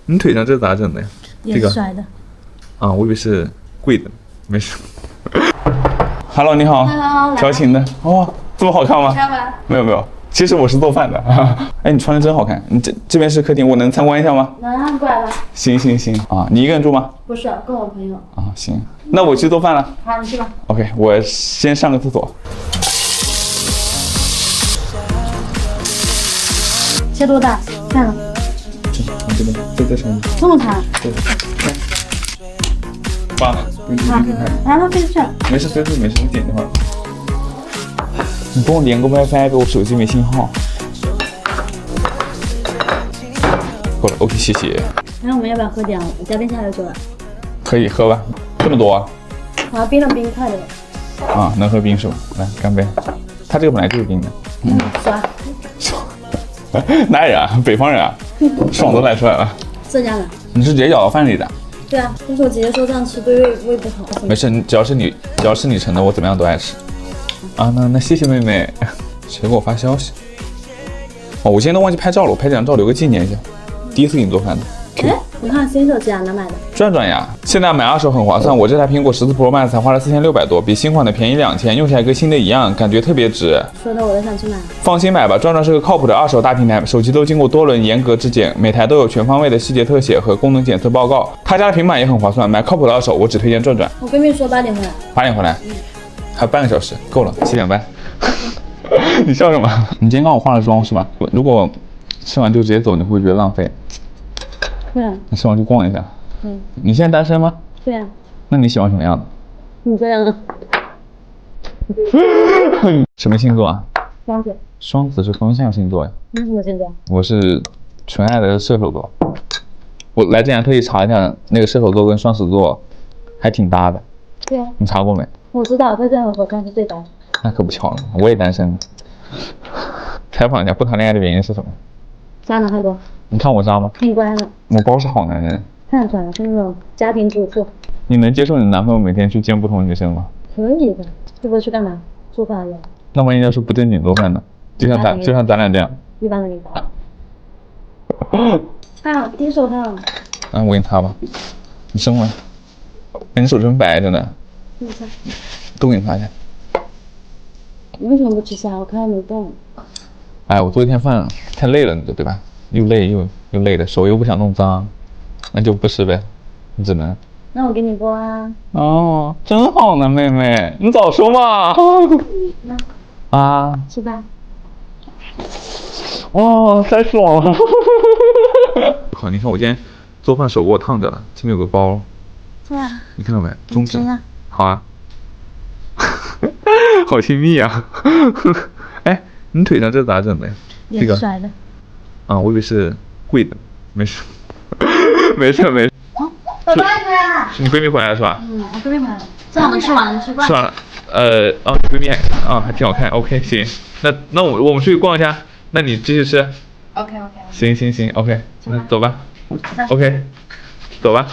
你腿上这咋整的呀？也是摔的。啊，我以为是贵的，没事。Hello， 你好。Hello，调情的。哦，这么好看吗？看吧。没有没有，其实我是做饭的。哎，你穿的真好看。你这边是客厅，我能参观一下吗？能，过来吧。行行行。啊，你一个人住吗？不是，跟我朋友。啊，行，那我去做饭了。好，你去吧。OK， 我先上个厕所。切多大？看了。这边，在上面。这么长？对。爸，你好，来，它飞出去了。没事，没事，没事，你点一会儿。你帮我连个 WiFi，我手机没信号。够了 ，OK， 谢谢。那我们要不要喝点？我家冰箱有酒了。可以喝吧，这么多啊？我要冰了冰块的。啊，能喝冰是吧？来，干杯。它这个本来就是冰的。爽。哪里人啊？北方人啊？爽都来出来了。浙江的。你是直接舀到饭里的？对啊，但是我姐姐说这样吃对胃不好。没事，只要是你盛的，我怎么样都爱吃。啊，那谢谢妹妹。谁给我发消息？哦，我今天都忘记拍照了，我拍这张照留个纪念一下。第一次给你做饭的。哎，你看新手机啊，哪买的？转转呀，现在买二手很划算。我这台苹果14 Pro Max 才花了4600多，比新款的便宜2000，用起来跟新的一样，感觉特别值。说的我都想去买。放心买吧，转转是个靠谱的二手大平台，手机都经过多轮严格质检，每台都有全方位的细节特写和功能检测报告。他家的平板也很划算，买靠谱的二手，我只推荐转转。我闺蜜说8点回来。8点回来，还有半个小时，够了，7点半。你笑什么？你今天刚好化了妆是吧？如果吃完就直接走，你会不会觉得浪费？对啊。那吃完去逛一下。嗯。你现在单身吗？对啊。那你喜欢什么样的？你这样的。什么星座啊？双子。双子是风象星座呀。你什么星座？我是纯爱的射手座。我来之前特意查一下，那个射手座跟双子座还挺搭的。对啊。你查过没？我知道，在这样我看是最搭。那可不巧了，我也单身。采访一下，不谈恋爱的原因是什么？渣男太多。你看我渣吗？挺乖的。我包是好男人。看得出来是那种家庭主妇。你能接受你男朋友每天去见不同女生吗？可以的。这不是去干嘛？做饭的。那万一要是不正经做饭呢？就像咱俩这样。一般的领导。啊，低手套。啊，我给你擦吧。你伸过来。哎，你手真白着呢。你擦。都给你擦一下。你为什么不吃虾？我看到没动。哎，我做一天饭太累了，你对吧？又累又累的，手又不想弄脏，那就不吃呗，你只能。那我给你剥啊。哦，真好呢，妹妹，你早说嘛。那。啊。吃吧。哦，太爽了。好，你看我今天做饭手给我烫着了，这边有个包。对啊。你看到没？中指。啊。好啊。好亲密啊。哎，你腿上这咋整的呀？也是摔的。啊，我以为是贵的，没事。没事没事。我闺蜜回来了。是你闺蜜回来了是吧？嗯，我闺蜜回来了。正好我们吃完了，吃饭。是吧？你闺蜜还挺好看。OK， 行，那我们出去逛一下，那你继续吃。OK。行 OK， 那走吧。OK， 走吧。